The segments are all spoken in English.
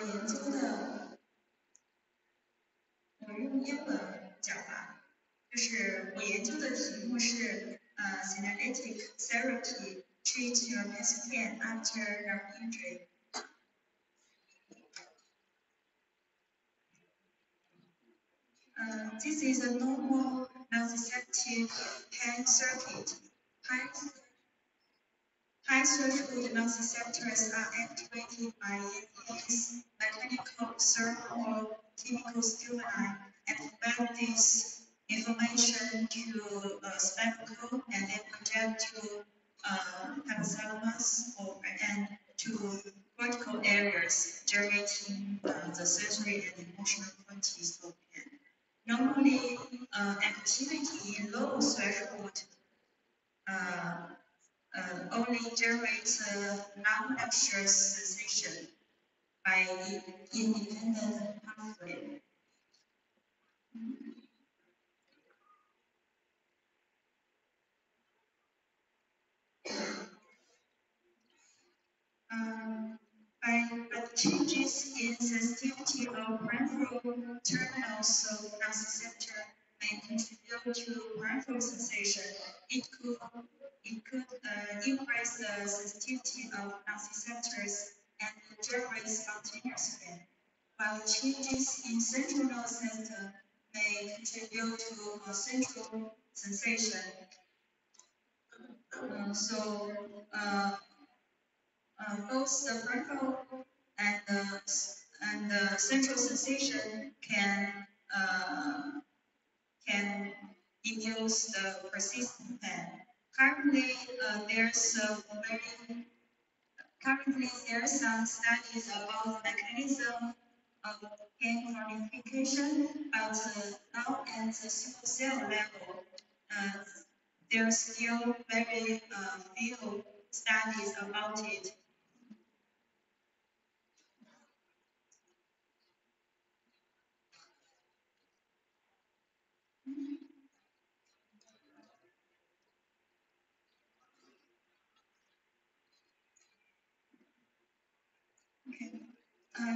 研究的，我用英文讲吧，就是我研究的题目是synergetic therapy treat your best pain after nerve injury。This is a normal nociceptive pain circuit. High threshold nociceptors are activated by intense mechanical, thermal, or chemical stimuli and feed this information to spectacle and then project to hypothalamus and to cortical areas, generating the sensory and emotional qualities of pain. Normally, activity in low threshold only generates a non-anxious sensation by independent pathway. By changes in sensitivity of peripheral terminals of nociceptor may contribute to peripheral sensation. It could increase the sensitivity of nociceptors and generate spontaneous pain, while changes in central nervous system may contribute to a central sensation. Both the peripheral and the central sensation can induce the persistent pain. Currently, there are some studies about the mechanism of pain chronification, but now at the single cell level, there are still very few studies about it.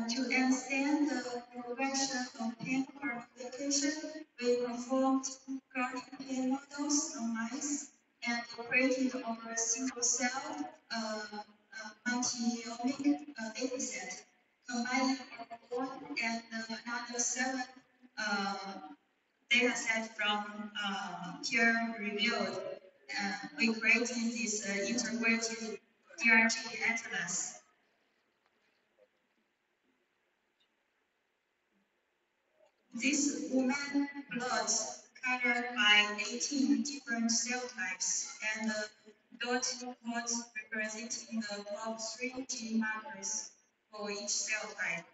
To understand the progression of pain chronification, we performed chronic pain models on mice and created our single-cell multi-omic dataset, combining one and another 7 dataset from peer-reviewed. We created this integrated DRG atlas. This woman plots colored by 18 different cell types and the dot plots representing the top 3 gene markers for each cell type.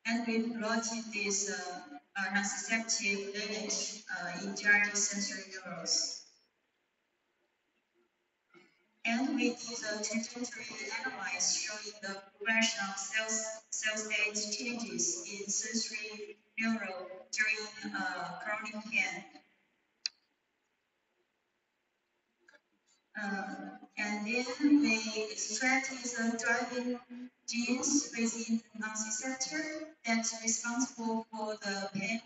And we plotted this nociceptive lineage in DRG sensory neurons. And we did a trajectory analysis showing the progression of cell state changes in sensory neuron during chronic pain. And then we extracted the driving genes within the nociceptor that's responsible for the pain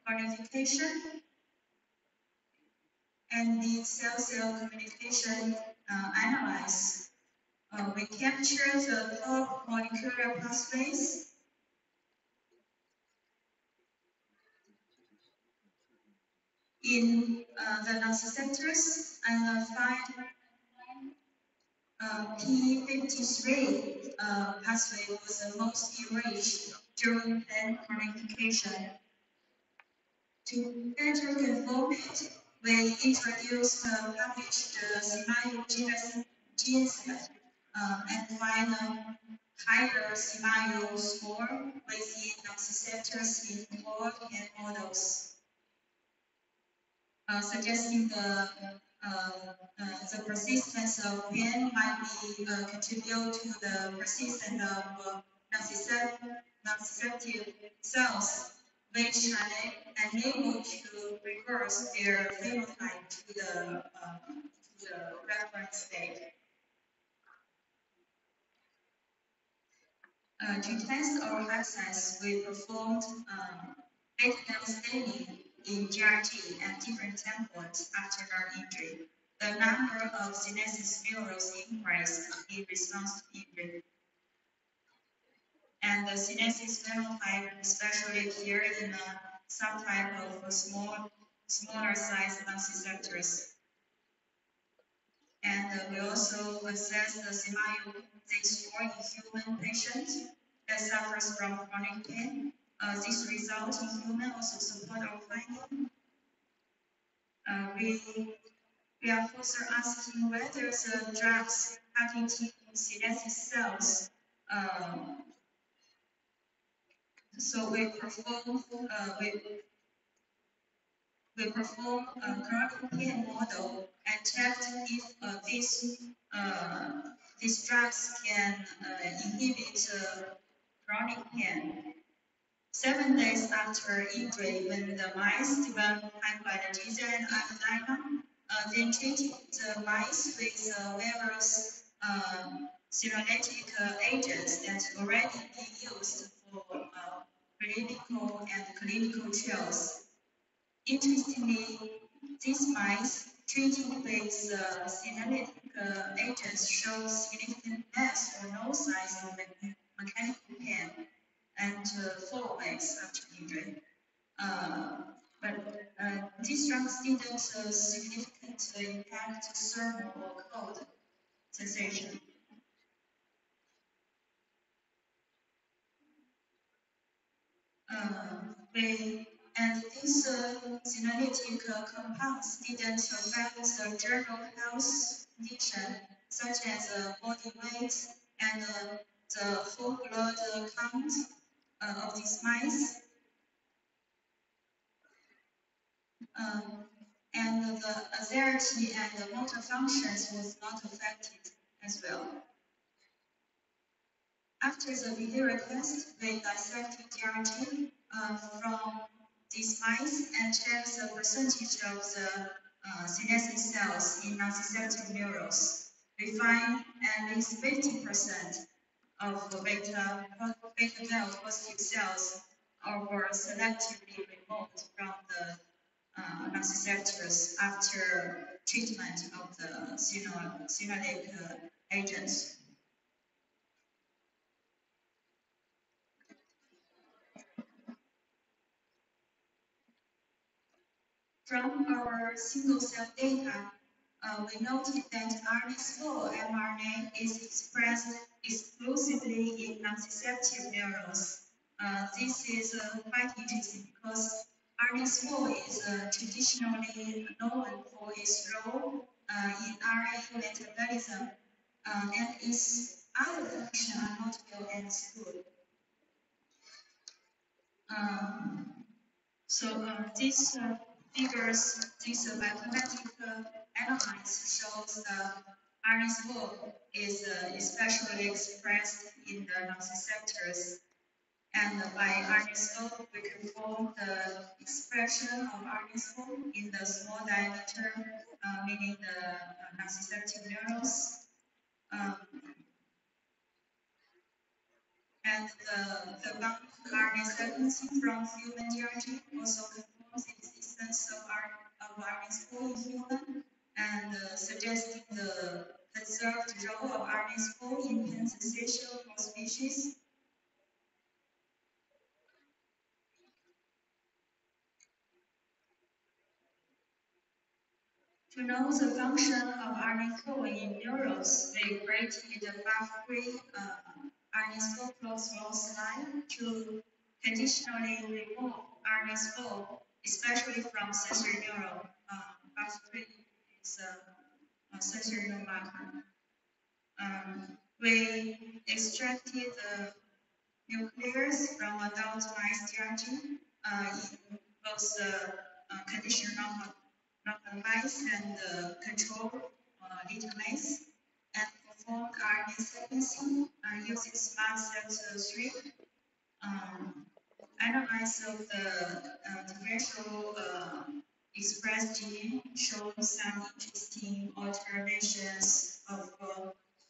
chronification. And the cell-cell communication analysis. We capture the top molecular pathways in the nociceptors and find P53 pathway was the most enriched during pain chronification. To better conform it, we introduced published SIMAYO genset and find a higher SIMAYO score within nociceptors in all pain models, suggesting the persistence of pain might be contribute to the persistence of nociceptive cells, which are unable to reverse their phenotype to the reference state. To test our access, we performed data staining in GRT at different time points after our injury. The number of synesis neurons increased in response to injury. And the synesis phenotype especially appeared in a subtype of smaller size nociceptors. And we also assessed the SEMAIO-Z4 in human patients that suffers from chronic pain. This result in human also support our finding. We are further asking whether the drugs targeting synaptic cells. So we perform a chronic pain model and checked if these drugs can inhibit chronic pain. 7 days after injury, when the mice developed hypoallergia and angina, they treated the mice with various senolytic agents that already been used for clinical and clinical trials. Interestingly, these mice treated with senolytic agents show significant less or no signs of mechanical pain and 4 weeks after injury. But these drugs didn't significantly impact thermal or cold sensation. And these senolytic compounds didn't affect the general health condition, such as body weight and the whole blood count of these mice. And the agility and the motor functions was not affected as well. After the behavioral test, we dissected DRT from these mice and checked the percentage of the senescent cells in nociceptive neurons. We find at least 50% of beta delta positive cells were selectively removed from the nociceptors after treatment of the senolytic agents. From our single-cell data, we noted that RNase-4 mRNA is expressed exclusively in nociceptive neurons. This is quite interesting because RNase-4 is traditionally known for its role in RNA metabolism, and its other functions are not well understood. These figures, this mathematical analysis shows the RNase-4 is especially expressed in the nociceptors. And by RNase-4, we confirm the expression of RNase-4 in the small diameter, meaning the nociceptive neurons. And the RNA sequencing from human DRG also confirms the existence of RNase-4 in human and suggesting the conserved role of RNase-4 in pain sensation for species. To know the function of RNase-4 in neurons, we created a BAF3 RNase-4 closed-flow slide to conditionally remove RNase-4, especially from sensory neuron. BAF3 is a sensory neuron marker. We extracted the nucleus from adult mice DRG in both conditioned normal mice and control little mice, and performed RNA sequencing using SmartCell3. Analyze the differential expressed gene shows some interesting alterations of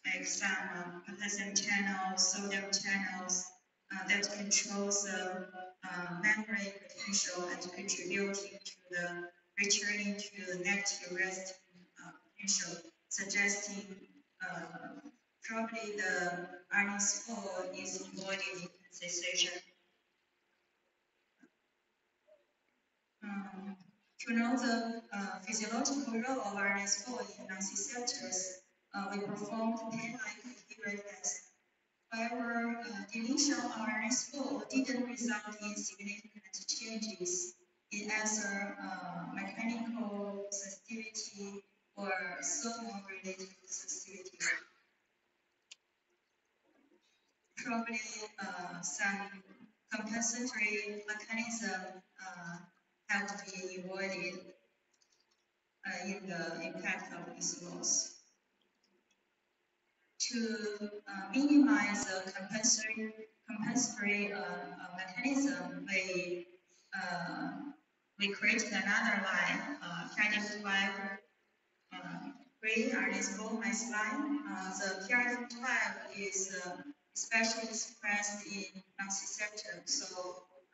like some potassium channels, sodium channels, that controls the membrane potential and contributing to the returning to the negative resting potential, suggesting probably the iron spore is avoided in cessation. To know the physiological role of RNS4 in nociceptors, we performed pen-like behavior tests. However, deletion of RNS4 didn't result in significant changes in either mechanical sensitivity or thermal-related sensitivity. Probably some compensatory mechanism have to be avoided in the impact of this loss. To minimize the compensatory mechanism, we created another line, PRD5 green RNS4 mice line. The PRD5 is especially expressed in nociceptor. So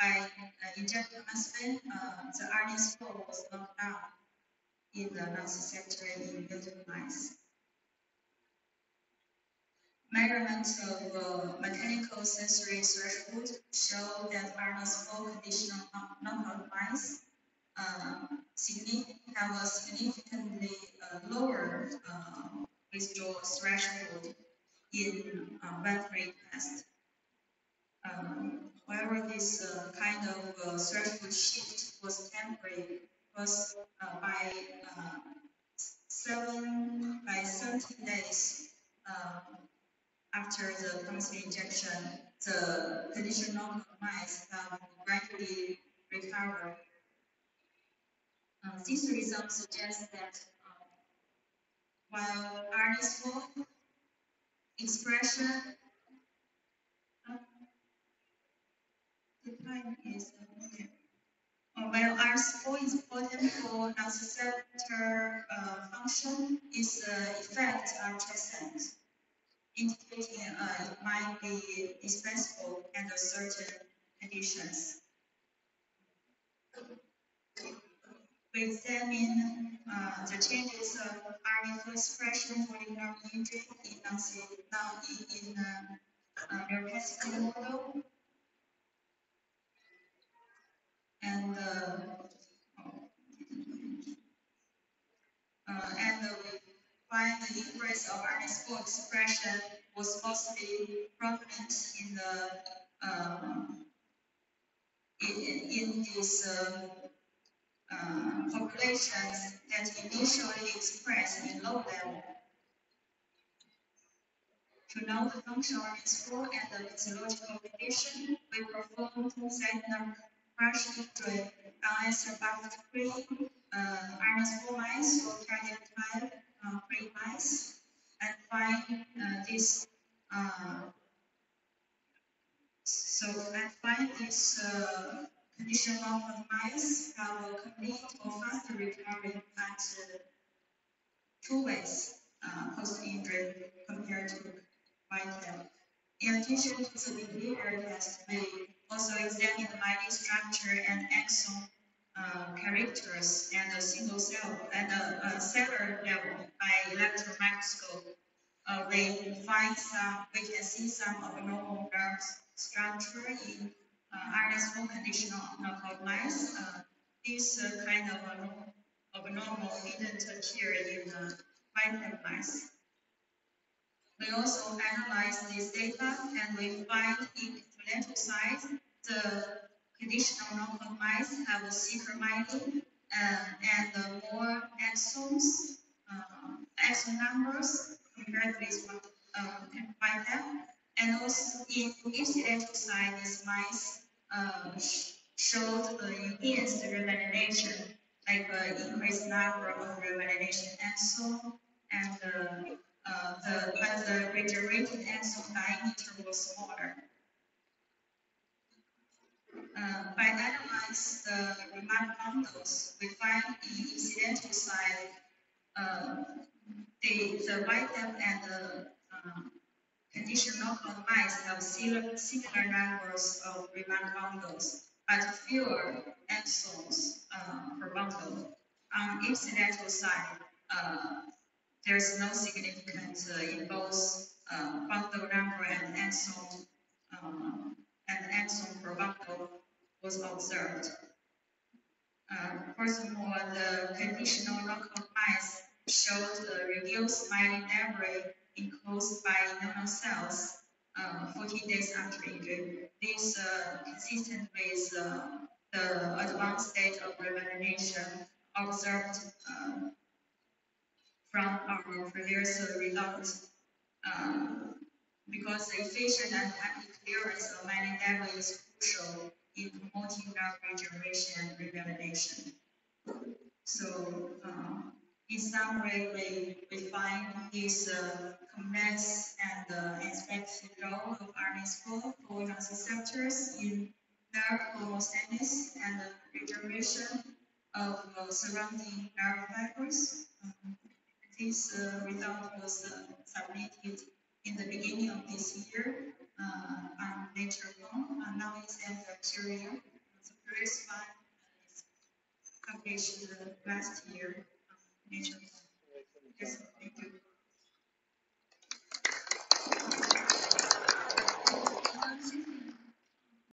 by injecting mescaline, the RNS4 was knocked down in the nociceptor in mutant mice. Measurements of mechanical sensory threshold show that RNS4 conditional knockout mice have a significantly lower withdrawal threshold in battery test. However, this kind of threshold shift was temporary because by 17 days after the promising injection, the conditional knockout mice have gradually recovered. These results suggest that while RNS4 expression decline is okay. While RNS4 is important for nociceptor function, its effects are transient, indicating it might be dispensable under certain conditions. We examine the changes of RNA expression for neural injury in neuropathic model, and we find the increase of RNA4 expression was mostly prominent in these populations that initially expressed in low level. To know the functional RNS4 and the physiological condition, we performed Zeitner crash injury on SRBAF3 RNS4 mice or cardiac type pre-mice, and find this. Condition of mice have a complete or faster recovery at 2 weeks post-injury compared to wild-type. In addition to the behavior test, we also examine the body structure and axon characters and the single cell at the cellular level by electron microscope. We can see some abnormal nerve structure in RNS4 conditional knockout mice. This kind of abnormal didn't appear in wild-type mice. We also analyze this data and we find in lentocytes, the conditional knockout mice have a thicker myelin and more axons, axon numbers compared with wild-type. And also in lentocyte, these mice showed enhanced remyelination, like increased number of remyelination axon, and but the regenerated axon diameter was smaller. By analyzing the remark bundles, we find in incidental side, the wild-type and the conditional mice have similar numbers of remand bundles, but fewer exons per bundle. On incidental side, there's no significance in both bundle number and exon per bundle was observed. Furthermore, the conditional knockout mice showed a reduced myelin debris enclosed by neuronal cells 14 days after injury. This consistent with the advanced state of remyelination observed from our previous results. Because the efficient and happy clearance of myelin debris is crucial in promoting nerve regeneration and remyelination. So, in summary, we find this complex and unexpected role of RNA-score for receptors in nerve homeostasis and regeneration of surrounding nerve fibers. This result was submitted in the beginning of this year on Nature and now it's at the Curia. The previous one is published last year.